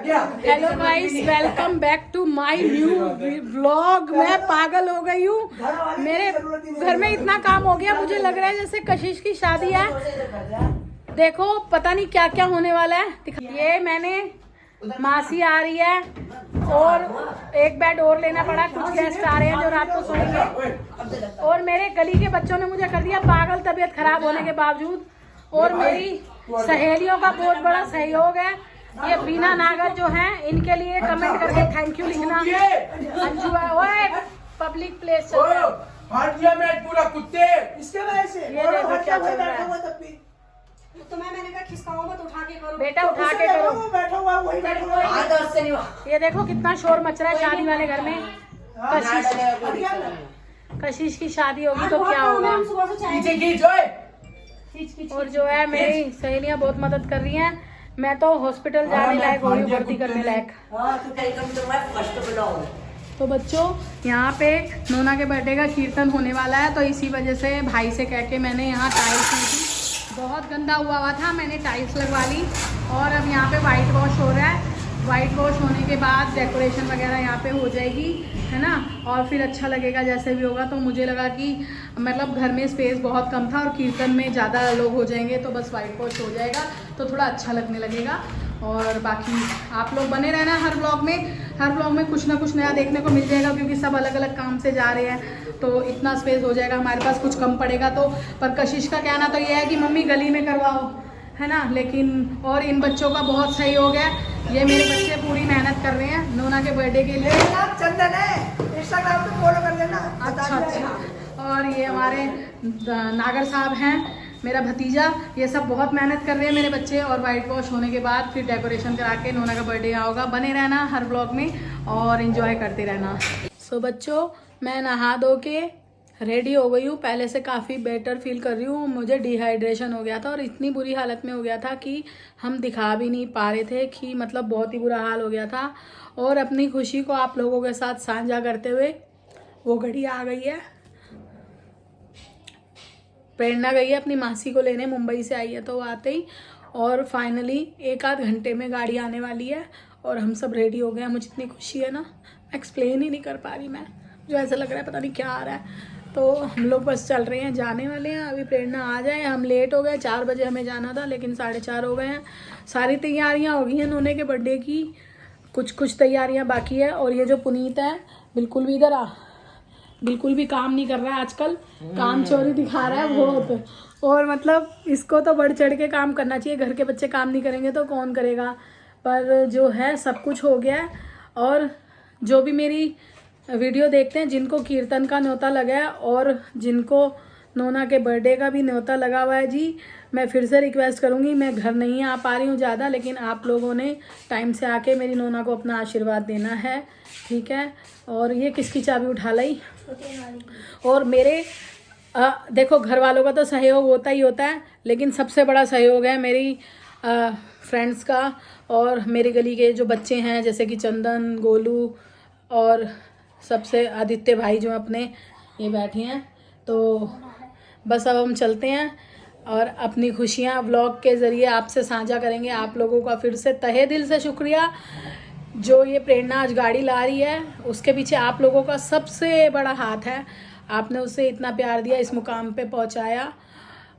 Hello guys, welcome back to my new vlog. मैं पागल हो गई हूँ। मेरे घर में इतना काम हो गया, मुझे लग रहा है जैसे कशिश की शादी है। देखो पता नहीं क्या क्या होने वाला है। ये मैंने मासी आ रही है और एक बेड और लेना पड़ा। कुछ गेस्ट आ रहे हैं जो रात को सोएंगे। और मेरे गली के बच्चों ने मुझे कर दिया पागल, तबीयत खराब होने के बावजूद। और मेरी सहेलियों का बहुत बड़ा सहयोग है। ये बीना नागर जो हैं, इनके लिए कमेंट करके थैंक यू लिखना। अंजू है, ओए पब्लिक प्लेस चल रहा है पूरा कुत्ते इसके वजह से ये देखो क्या चल रहा है। तो मैंने कहा खिसकाओ मत, उठा के करो बेटा उठा के करो। बैठा हुआ वही बैठा हुआ। ये देखो कितना शोर मच रहा है शादी वाले घर में। कशिश की शादी होगी तो क्या होगा। सुबह से चाय और जो है मेरी सहेलियां बहुत मदद कर रही हैं। मैं तो हॉस्पिटल जाने लायक हो रही हूँ, भर्ती करने लायक। तो बच्चों यहाँ पे नोना के बर्थडे का कीर्तन होने वाला है, तो इसी वजह से भाई से कह के मैंने यहाँ टाइल्स ली थी। बहुत गंदा हुआ था, मैंने टाइल्स लगवा ली। और अब यहाँ पे वाइट वॉश हो रहा है। वाइट वॉश होने के बाद डेकोरेशन वगैरह यहाँ पे हो जाएगी, है ना। और फिर अच्छा लगेगा जैसे भी होगा। तो मुझे लगा कि मतलब घर में स्पेस बहुत कम था और कीर्तन में ज़्यादा लोग हो जाएंगे, तो बस वाइट वॉश हो जाएगा तो थोड़ा अच्छा लगने लगेगा। और बाकी आप लोग बने रहना हर व्लॉग में कुछ ना कुछ नया देखने को मिल जाएगा, क्योंकि सब अलग अलग काम से जा रहे हैं। तो इतना स्पेस हो जाएगा हमारे पास, कुछ कम पड़ेगा तो। पर कशिश का कहना तो ये है कि मम्मी गली में करवाओ, है ना। लेकिन और इन बच्चों का बहुत सहयोग है। ये मेरे बच्चे पूरी मेहनत कर रहे हैं नोना के बर्थडे के लिए। चंदन है, इंस्टाग्राम पे फॉलो कर लेना। अच्छा। और ये हमारे नागर साहब हैं, मेरा भतीजा। ये सब बहुत मेहनत कर रहे हैं मेरे बच्चे। और वाइट वॉश होने के बाद फिर डेकोरेशन करा के नोना का बर्थडे होगा। बने रहना हर ब्लॉग में और एंजॉय करते रहना। सो बच्चों, मैं नहा धो के रेडी हो गई हूँ। पहले से काफ़ी बेटर फील कर रही हूँ। मुझे डिहाइड्रेशन हो गया था और इतनी बुरी हालत में हो गया था कि हम दिखा भी नहीं पा रहे थे, कि मतलब बहुत ही बुरा हाल हो गया था। और अपनी खुशी को आप लोगों के साथ साझा करते हुए वो घड़ी आ गई है। प्रेरणा गई है अपनी मासी को लेने, मुंबई से आई है तो वो आते ही। और फाइनली 1 आध घंटे में गाड़ी आने वाली है और हम सब रेडी हो गए हैं। मुझे इतनी खुशी है ना, एक्सप्लेन ही नहीं कर पा रही मैं। जो ऐसा लग रहा है पता नहीं क्या आ रहा है। तो हम लोग बस चल रहे हैं, जाने वाले हैं। अभी प्रेरणा आ जाए। हम लेट हो गए, 4 बजे हमें जाना था लेकिन 4:30 हो गए हैं। सारी तैयारियां हो गई हैं नोने के बर्थडे की, कुछ तैयारियां बाकी है। और ये जो पुनीत है बिल्कुल भी इधर बिल्कुल भी काम नहीं कर रहा है आजकल। काम चोरी दिखा रहा है बहुत। और मतलब इसको तो बढ़ चढ़ के काम करना चाहिए। घर के बच्चे काम नहीं करेंगे तो कौन करेगा। पर जो है सब कुछ हो गया है। और जो भी मेरी वीडियो देखते हैं, जिनको कीर्तन का न्योता लगा है और जिनको नोना के बर्थडे का भी न्योता लगा हुआ है जी, मैं फिर से रिक्वेस्ट करूँगी। मैं घर नहीं आ पा रही हूँ ज़्यादा, लेकिन आप लोगों ने टाइम से आके मेरी नोना को अपना आशीर्वाद देना है, ठीक है। और ये किसकी चाबी उठा लाई। और मेरे देखो घर वालों का तो सहयोग होता ही होता है, लेकिन सबसे बड़ा सहयोग है मेरी फ्रेंड्स का। और मेरी गली के जो बच्चे हैं जैसे कि चंदन, गोलू और सबसे आदित्य भाई जो अपने ये बैठे हैं। तो बस अब हम चलते हैं और अपनी खुशियाँ व्लॉग के ज़रिए आपसे साझा करेंगे। आप लोगों का फिर से तहे दिल से शुक्रिया। जो ये प्रेरणा आज गाड़ी ला रही है, उसके पीछे आप लोगों का सबसे बड़ा हाथ है। आपने उसे इतना प्यार दिया, इस मुकाम पे पहुंचाया,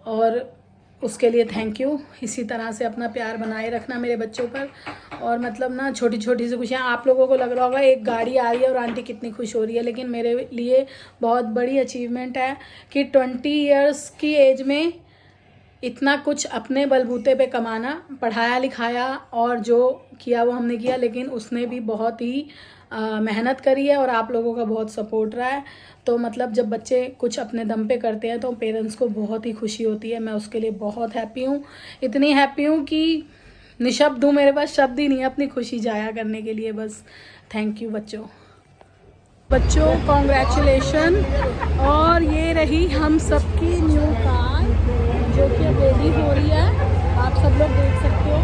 और उसके लिए थैंक यू। इसी तरह से अपना प्यार बनाए रखना मेरे बच्चों पर। और मतलब ना छोटी छोटी सी खुशियाँ, आप लोगों को लग रहा होगा एक गाड़ी आ रही है और आंटी कितनी खुश हो रही है, लेकिन मेरे लिए बहुत बड़ी अचीवमेंट है कि 20 इयर्स की एज में इतना कुछ अपने बलबूते पे कमाना। पढ़ाया लिखाया और जो किया वो हमने किया, लेकिन उसने भी बहुत ही मेहनत करी है और आप लोगों का बहुत सपोर्ट रहा है। तो मतलब जब बच्चे कुछ अपने दम पे करते हैं तो पेरेंट्स को बहुत ही खुशी होती है। मैं उसके लिए बहुत हैप्पी हूँ, इतनी हैप्पी हूँ कि निशब्द हूँ, मेरे पास शब्द ही नहीं है अपनी खुशी जाया करने के लिए। बस थैंक यू बच्चों कॉन्ग्रेचुलेशन। और ये रही हम सबकी न्यू कार जो कि अब रेडी हो रही है, आप सब लोग देख सकते हो,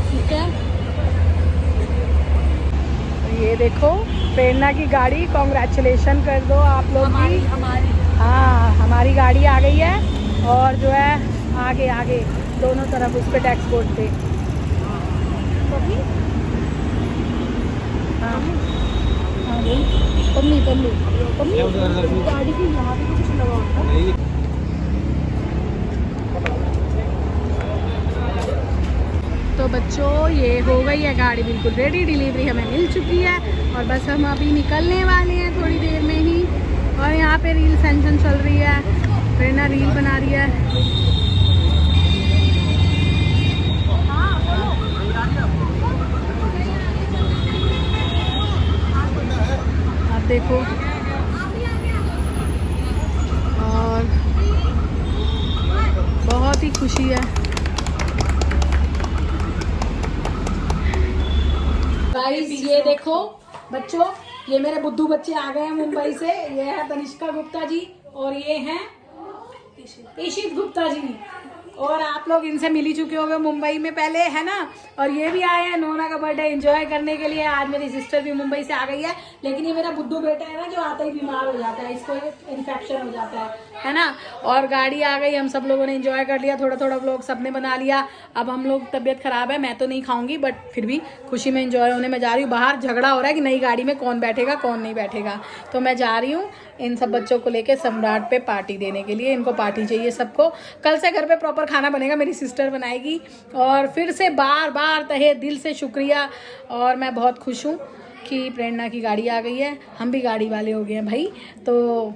ठीक है। ये देखो प्रेरणा की गाड़ी, कॉन्ग्रेचुलेशन कर दो आप लोग भी। हाँ हमारी गाड़ी आ गई है। और जो है आगे दोनों तरफ उस पर टैक्स बोर्ड पे पन्नी पन्नी पन्नी गाड़ी की यहाँ भी तो कुछ लगा होता है। तो बच्चों ये हो गई है गाड़ी बिल्कुल रेडी, डिलीवरी हमें मिल चुकी है और बस हम अभी निकलने वाले हैं थोड़ी देर में ही। और यहाँ पे रील सेंशन चल रही है, प्रेरणा रील बना रही है। आप देखो और बहुत ही खुशी है। गाइस ये देखो बच्चों, ये मेरे बुद्धू बच्चे आ गए हैं मुंबई से। ये है तनिष्का गुप्ता जी और ये हैं इशित गुप्ता जी। और आप लोग इनसे मिल ही चुके होंगे मुंबई में पहले, है ना। और ये भी आए हैं नोना का बर्थडे एंजॉय करने के लिए। आज मेरी सिस्टर भी मुंबई से आ गई है, लेकिन ये मेरा बुद्धू बेटा है ना, जो आता ही बीमार हो जाता है, इसको इन्फेक्शन हो जाता है ना। और गाड़ी आ गई, हम सब लोगों ने एंजॉय कर लिया, थोड़ा थोड़ा व्लॉग सबने बना लिया। अब हम लोग, तबीयत खराब है, मैं तो नहीं खाऊंगी, बट फिर भी खुशी में एंजॉय होने में जा रही हूँ। बाहर झगड़ा हो रहा है कि नई गाड़ी में कौन बैठेगा कौन नहीं बैठेगा, तो मैं जा रही हूँ इन सब बच्चों को लेके सम्राट पे पार्टी देने के लिए। इनको पार्टी चाहिए सबको। कल से घर पे प्रॉपर खाना बनेगा, मेरी सिस्टर बनाएगी। और फिर से बार बार तहे दिल से शुक्रिया। और मैं बहुत खुश हूँ कि प्रेरणा की गाड़ी आ गई है, हम भी गाड़ी वाले हो गए हैं भाई। तो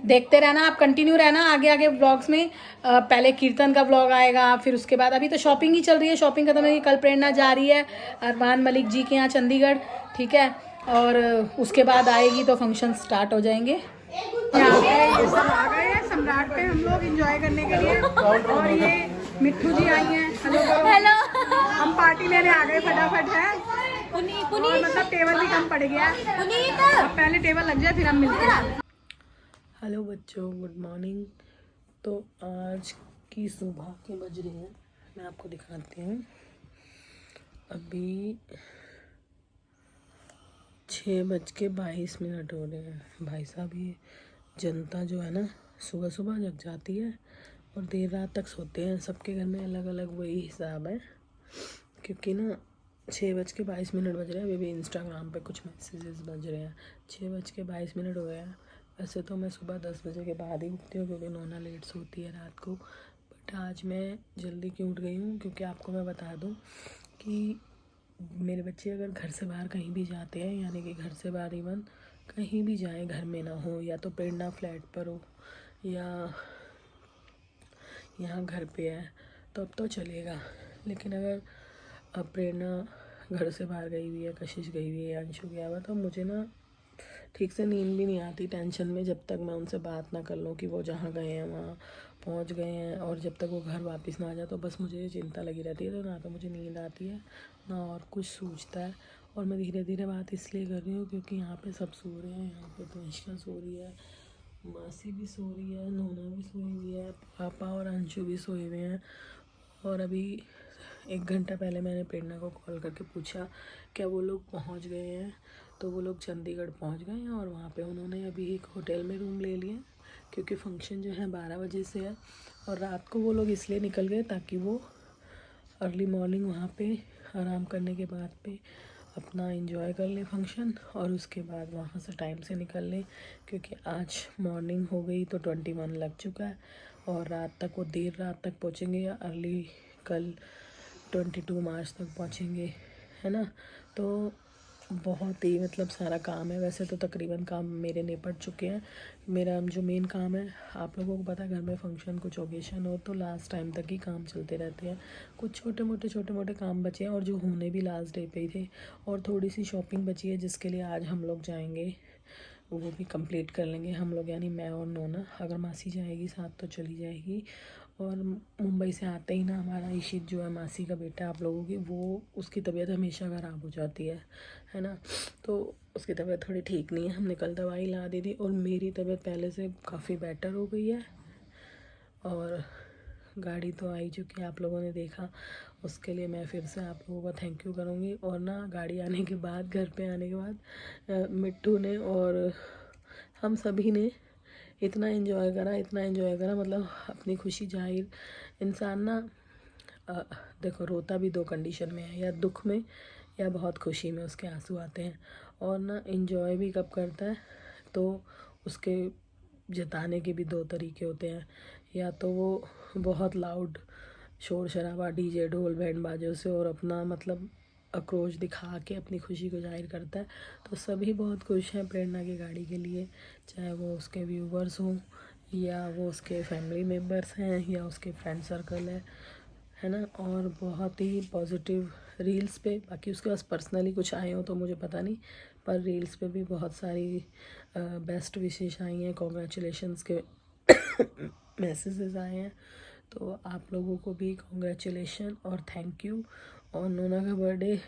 देखते रहना आप, कंटिन्यू रहना आगे आगे व्लॉग्स में। पहले कीर्तन का व्लॉग आएगा, फिर उसके बाद अभी तो शॉपिंग ही चल रही है, शॉपिंग खत्म है। कल प्रेरणा जा रही है अरमान मलिक जी के यहाँ चंडीगढ़, ठीक है। और उसके बाद आएगी तो फंक्शन स्टार्ट हो जाएंगे। यहाँ पे ये सब आ गए हैं सम्राट पे हम लोग एंजॉय करने के लिए। और ये मिट्ठू जी आई हैं, हेलो हेलो। हम पार्टी लेने आ गए फटाफट है। और मतलब टेबल भी कम पड़ गया है, अब पहले टेबल लग जाए फिर हम मिलते हैं। हेलो बच्चों, गुड मॉर्निंग। तो आज की सुबह के बज रहे हैं, मैं आपको दिखाती हूँ। अभी 6:22 हो रहे हैं। भाई साहब, ये जनता जो है ना, सुबह सुबह जग जाती है और देर रात तक सोते हैं। सबके घर में अलग अलग वही हिसाब है, क्योंकि ना 6:22 बज रहे हैं। अभी भी इंस्टाग्राम पे कुछ मैसेजेस बज रहे हैं। 6:22 हो गए हैं। वैसे तो मैं सुबह 10 बजे के बाद ही उठती हूँ, क्योंकि नोना लेट सोती है रात को। बट आज मैं जल्दी क्यों उठ गई हूँ, क्योंकि आपको मैं बता दूँ कि मेरे बच्चे अगर घर से बाहर कहीं भी जाते हैं, यानी कि घर से बाहर इवन कहीं भी जाएं, घर में ना हो, या तो प्रेरणा फ्लैट पर हो या यहाँ घर पे है, तो अब तो चलेगा। लेकिन अगर अब प्रेरणा घर से बाहर गई हुई है, कशिश गई हुई है, अंशु गया हुआ, तो मुझे ना ठीक से नींद भी नहीं आती टेंशन में, जब तक मैं उनसे बात ना कर लूँ कि वो जहाँ गए हैं वहाँ पहुँच गए हैं। और जब तक वो घर वापस ना आ जाए, तो बस मुझे चिंता लगी रहती है। तो ना तो मुझे नींद आती है ना और कुछ सूझता है। और मैं धीरे धीरे बात इसलिए कर रही हूँ क्योंकि यहाँ पे सब सो रहे हैं। यहाँ पे तनिष्का सो रही है, मासी भी सो रही है, नोना भी सोई हुई है, पापा और अंशु भी सोए हुए हैं। और अभी 1 घंटा पहले मैंने प्रेरणा को कॉल करके पूछा क्या वो लोग पहुँच गए हैं, तो वो लोग चंडीगढ़ पहुँच गए हैं। और वहाँ पे उन्होंने अभी एक होटल में रूम ले लिया, क्योंकि फंक्शन जो है 12 बजे से है। और रात को वो लोग इसलिए निकल गए ताकि वो अर्ली मॉर्निंग वहाँ पे आराम करने के बाद पे अपना एंजॉय कर लें फंक्शन, और उसके बाद वहाँ से टाइम से निकल लें, क्योंकि आज मॉर्निंग हो गई तो 21 लग चुका है। और रात तक वो देर रात तक पहुँचेंगे, या अर्ली कल 22 मार्च तक पहुँचेंगे, है ना। तो बहुत ही मतलब सारा काम है। वैसे तो तकरीबन काम मेरे निपट चुके हैं। मेरा जो मेन काम है, आप लोगों को पता है, घर में फंक्शन कुछ ओकेशन हो तो लास्ट टाइम तक ही काम चलते रहते हैं। कुछ छोटे मोटे काम बचे हैं, और जो होने भी लास्ट डे पे ही थे। और थोड़ी सी शॉपिंग बची है, जिसके लिए आज हम लोग जाएंगे, वो भी कंप्लीट कर लेंगे हम लोग, यानी मैं और नोना। अगर मासी जाएगी साथ तो चली जाएगी। और मुंबई से आते ही ना हमारा इशित जो है, मासी का बेटा आप लोगों की, वो उसकी तबीयत हमेशा ख़राब हो जाती है ना। तो उसकी तबीयत थोड़ी ठीक नहीं है, हमने कल दवाई ला दी थी। और मेरी तबीयत पहले से काफ़ी बेटर हो गई है। और गाड़ी तो आई चुकी है, आप लोगों ने देखा। उसके लिए मैं फिर से आप लोगों का थैंक यू करूँगी। और ना गाड़ी आने के बाद, घर पे आने के बाद मिट्टू ने और हम सभी ने इतना एंजॉय करा, मतलब अपनी खुशी जाहिर। इंसान ना देखो, रोता भी 2 कंडीशन में है, या दुख में या बहुत खुशी में उसके आंसू आते हैं। और ना इंजॉय भी कब करता है तो उसके जताने के भी दो तरीके होते हैं, या तो वो बहुत लाउड शोर शराबा डीजे ढोल बैंड बाजों से और अपना मतलब आक्रोश दिखा के अपनी खुशी को जाहिर करता है। तो सभी बहुत खुश हैं प्रेरणा की गाड़ी के लिए, चाहे वो उसके व्यूवर्स हों या वो उसके फैमिली मेम्बर्स हैं या उसके फ्रेंड सर्कल है ना। और बहुत ही पॉजिटिव रील्स पे, बाकी उसके पास पर्सनली कुछ आए हो तो मुझे पता नहीं, पर रील्स पे भी बहुत सारी बेस्ट विशेष आई हैं, कॉन्ग्रेचुलेशंस के मैसेजेस आए हैं। तो आप लोगों को भी कॉन्ग्रेचुलेशन और थैंक यू। और नोना का बर्थडे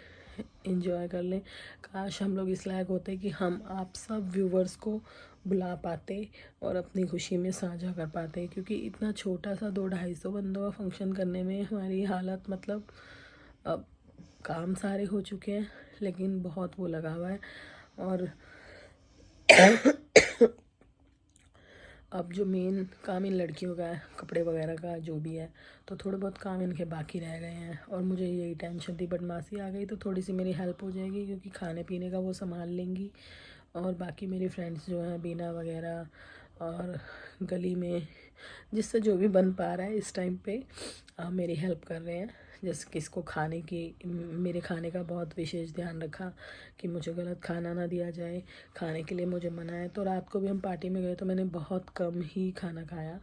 एंजॉय कर लें। काश हम लोग इस लायक होते कि हम आप सब व्यूवर्स को बुला पाते और अपनी खुशी में साझा कर पाते, क्योंकि इतना छोटा सा 200-250 बंदों का फंक्शन करने में हमारी हालत मतलब अब काम सारे हो चुके हैं लेकिन बहुत वो लगा हुआ है। और अब जो मेन काम इन लड़कियों का है, कपड़े वगैरह का जो भी है, तो थोड़े बहुत काम इनके बाकी रह गए हैं और मुझे यही टेंशन थी। बट मासी आ गई तो थोड़ी सी मेरी हेल्प हो जाएगी, क्योंकि खाने पीने का वो संभाल लेंगी। और बाकी मेरी फ्रेंड्स जो हैं बीना वगैरह और गली में जिससे जो भी बन पा रहा है इस टाइम पे मेरी हेल्प कर रहे हैं। जैसे किसको खाने की, मेरे खाने का बहुत विशेष ध्यान रखा कि मुझे गलत खाना ना दिया जाए, खाने के लिए मुझे मना है। तो रात को भी हम पार्टी में गए तो मैंने बहुत कम ही खाना खाया।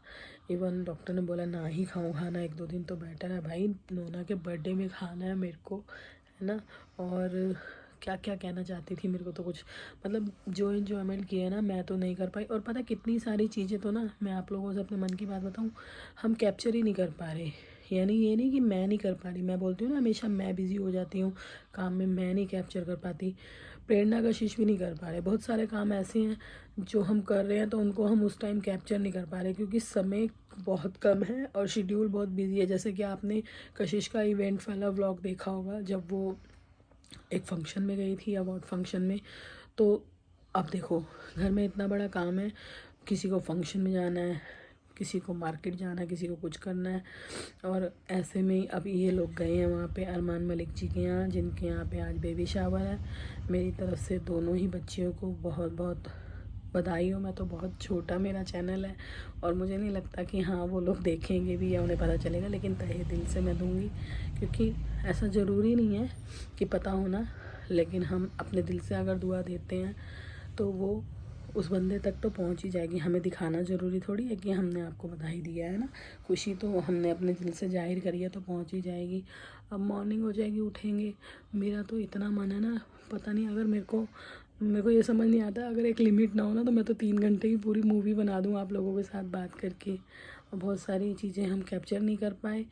इवन डॉक्टर ने बोला ना ही खाऊं खाना 1-2 दिन, तो बेटर है भाई, नोना के बर्थडे में खाना है मेरे को, है ना। और क्या क्या कहना चाहती थी, मेरे को तो कुछ मतलब जो इन्जॉयमेंट किया है ना मैं तो नहीं कर पाई। और पता कितनी सारी चीज़ें तो ना, मैं आप लोगों से अपने मन की बात बताऊँ, हम कैप्चर ही नहीं कर पा रहे। यानी ये नहीं कि मैं नहीं कर पा रही, मैं बोलती हूँ ना हमेशा मैं बिज़ी हो जाती हूँ काम में, मैं नहीं कैप्चर कर पाती। प्रेरणा का शीश भी नहीं कर पा रहे। बहुत सारे काम ऐसे हैं जो हम कर रहे हैं तो उनको हम उस टाइम कैप्चर नहीं कर पा रहे, क्योंकि समय बहुत कम है और शेड्यूल बहुत बिजी है। जैसे कि आपने कशिश का इवेंट वाला व्लॉग देखा होगा, जब वो एक फंक्शन में गई थी, अवार्ड फंक्शन में। तो अब देखो घर में इतना बड़ा काम है, किसी को फंक्शन में जाना है, किसी को मार्केट जाना है, किसी को कुछ करना है। और ऐसे में ही अब ये लोग गए हैं वहाँ पे अरमान मलिक जी के यहाँ, जिनके यहाँ पे आज बेबी शावर है। मेरी तरफ से दोनों ही बच्चियों को बहुत बहुत बधाई हो। मैं तो बहुत छोटा मेरा चैनल है और मुझे नहीं लगता कि हाँ वो लोग देखेंगे भी या उन्हें पता चलेगा, लेकिन तहे दिल से मैं दूँगी, क्योंकि ऐसा ज़रूरी नहीं है कि पता होना, लेकिन हम अपने दिल से अगर दुआ देते हैं तो वो उस बंदे तक तो पहुंच ही जाएगी। हमें दिखाना ज़रूरी थोड़ी है कि हमने आपको बधाई दिया है ना, खुशी तो हमने अपने दिल से जाहिर करी है तो पहुंच ही जाएगी। अब मॉर्निंग हो जाएगी, उठेंगे। मेरा तो इतना मन है ना, पता नहीं, अगर मेरे को ये समझ नहीं आता, अगर एक लिमिट ना हो ना तो मैं तो 3 घंटे की पूरी मूवी बना दूँ आप लोगों के साथ बात करके। और बहुत सारी चीज़ें हम कैप्चर नहीं कर पाए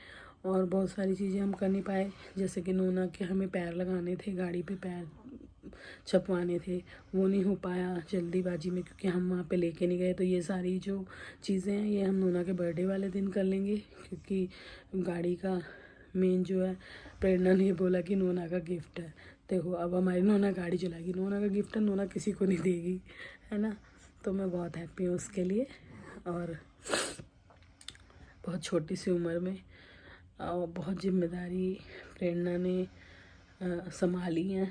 और बहुत सारी चीज़ें हम कर नहीं पाए। जैसे कि नोना के हमें पैर लगाने थे, गाड़ी पे पैर छपवाने थे, वो नहीं हो पाया जल्दीबाजी में, क्योंकि हम वहाँ पे लेके नहीं गए। तो ये सारी जो चीज़ें हैं ये हम नोना के बर्थडे वाले दिन कर लेंगे, क्योंकि गाड़ी का मेन जो है, प्रेरणा ने बोला कि नोना का गिफ्ट है। देखो अब हमारी नोना गाड़ी चलाएगी, नोना का गिफ्ट है, नोना किसी को नहीं देगी, है ना। तो मैं बहुत हैप्पी हूँ उसके लिए। और बहुत छोटी सी उम्र में और बहुत जिम्मेदारी प्रेरणा ने संभाली है।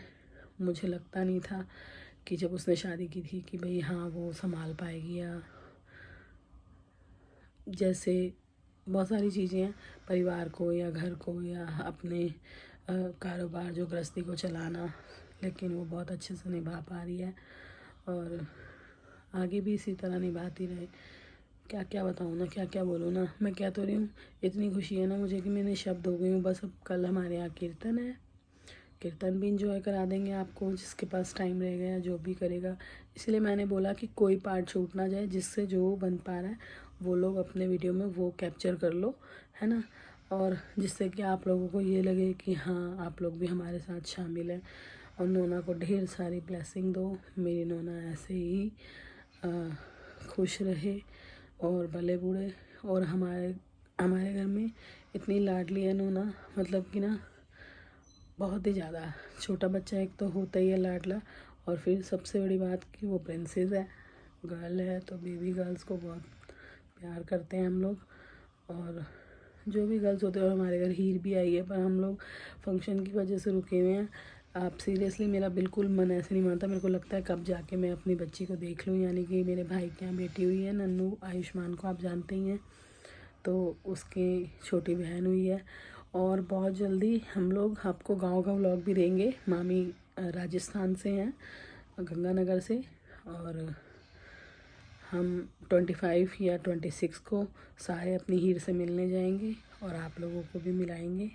मुझे लगता नहीं था कि जब उसने शादी की थी कि भाई हाँ वो संभाल पाएगी, या जैसे बहुत सारी चीज़ें हैं, परिवार को या घर को या अपने कारोबार जो गृहस्थी को चलाना, लेकिन वो बहुत अच्छे से निभा पा रही है और आगे भी इसी तरह निभाती रहे। क्या क्या बताऊँ ना, क्या क्या बोलूँ ना, मैं कह तो रही हूँ, इतनी खुशी है ना मुझे कि मैंने शब्द हो गई हूँ। बस अब कल हमारे यहाँ कीर्तन है, कीर्तन भी इंजॉय करा देंगे आपको, जिसके पास टाइम रहेगा या जो भी करेगा। इसलिए मैंने बोला कि कोई पार्ट छूट ना जाए, जिससे जो बन पा रहा है वो लोग अपने वीडियो में वो कैप्चर कर लो, है ना। और जिससे कि आप लोगों को ये लगे कि हाँ आप लोग भी हमारे साथ शामिल हैं। और नोना को ढेर सारी ब्लेसिंग दो, मेरी नोना ऐसे ही खुश रहे और भले बूढ़े। और हमारे घर में इतनी लाडली है नोना, मतलब कि ना बहुत ही ज़्यादा। छोटा बच्चा एक तो होता ही है लाडला, और फिर सबसे बड़ी बात कि वो प्रिंसेस है, गर्ल है, तो बेबी गर्ल्स को बहुत प्यार करते हैं हम लोग। और जो भी गर्ल्स होते हैं, और हमारे घर हीर भी आई है, पर हम लोग फंक्शन की वजह से रुके हुए हैं। आप सीरियसली मेरा बिल्कुल मन ऐसे नहीं मानता, मेरे को लगता है कब जाके मैं अपनी बच्ची को देख लूँ। यानी कि मेरे भाई के यहाँ बेटी हुई है नन्नू, आयुष्मान को आप जानते ही हैं, तो उसकी छोटी बहन हुई है। और बहुत जल्दी हम लोग आपको गांव का व्लॉग भी देंगे। मामी राजस्थान से हैं, गंगानगर से, और हम 25 या 26 को सारे अपनी हीर से मिलने जाएंगे और आप लोगों को भी मिलाएंगे।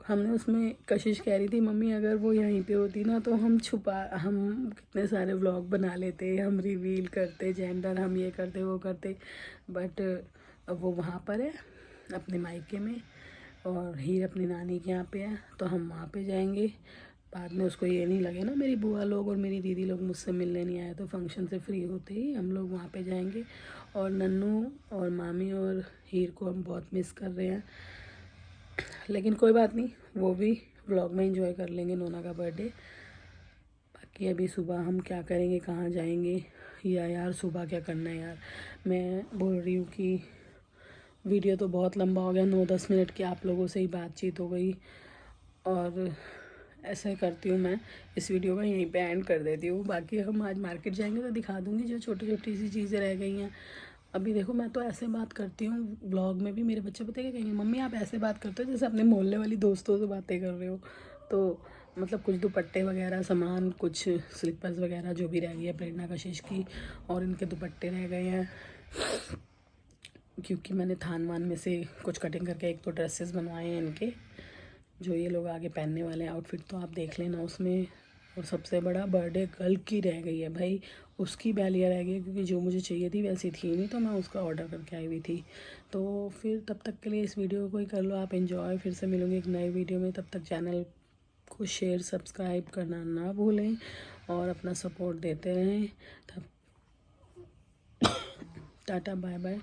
हमने उसमें कशिश कह रही थी मम्मी अगर वो यहीं पे होती ना तो हम कितने सारे व्लॉग बना लेते, हम रिवील करते जेंडर, हम ये करते वो करते, बट अब वो वहाँ पर है अपने मायके में और हीर अपनी नानी के यहाँ पे है, तो हम वहाँ पे जाएंगे। बाद में उसको ये नहीं लगे ना मेरी बुआ लोग और मेरी दीदी लोग मुझसे मिलने नहीं आए, तो फंक्शन से फ्री होते ही हम लोग वहाँ पे जाएंगे। और नन्नू और मामी और हीर को हम बहुत मिस कर रहे हैं, लेकिन कोई बात नहीं, वो भी व्लॉग में एंजॉय कर लेंगे नोना का बर्थडे। बाकी अभी सुबह हम क्या करेंगे, कहाँ जाएंगे, या यार सुबह क्या करना है यार। मैं बोल रही हूँ कि वीडियो तो बहुत लंबा हो गया, 9-10 मिनट की आप लोगों से ही बातचीत हो गई, और ऐसा करती हूँ मैं इस वीडियो को यहीं पे एंड कर देती हूँ। बाकी हम आज मार्केट जाएंगे तो दिखा दूँगी जो छोटी छोटी सी चीज़ें रह गई हैं। अभी देखो मैं तो ऐसे बात करती हूँ व्लॉग में भी, मेरे बच्चे पता क्या कहेंगे, मम्मी आप ऐसे बात करते हो जैसे अपने मोहल्ले वाली दोस्तों से बातें कर रहे हो। तो मतलब कुछ दुपट्टे वगैरह सामान, कुछ स्लीपर्स वगैरह जो भी रह गई है प्रेरणा कशिश की, और इनके दुपट्टे रह गए हैं क्योंकि मैंने थान वान में से कुछ कटिंग करके 1-2 ड्रेसेस बनवाए हैं इनके, जो ये लोग आगे पहनने वाले हैं आउटफिट, तो आप देख लेना उसमें। और सबसे बड़ा बर्थडे गर्ल की रह गई है भाई, उसकी बैलियाँ रह गई, क्योंकि जो मुझे चाहिए थी वैसी थी नहीं, तो मैं उसका ऑर्डर करके आई हुई थी। तो फिर तब तक के लिए इस वीडियो को ही कर लो आप एंजॉय, फिर से मिलूँगी एक नए वीडियो में। तब तक चैनल को शेयर सब्सक्राइब करना ना भूलें और अपना सपोर्ट देते रहें। तब tata bye bye,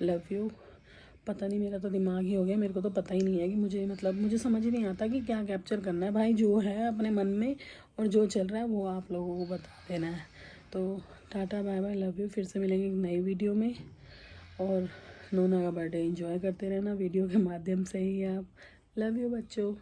love you. पता नहीं मेरा तो दिमाग ही हो गया, मेरे को तो पता ही नहीं है कि मुझे समझ ही नहीं आता कि क्या कैप्चर करना है भाई। जो है अपने मन में और जो चल रहा है वो आप लोगों को बता देना है। तो tata bye bye, love you. फिर से मिलेंगे एक नई वीडियो में, और नोना का बर्थडे एंजॉय करते रहना वीडियो के माध्यम से ही आप। लव यू बच्चों।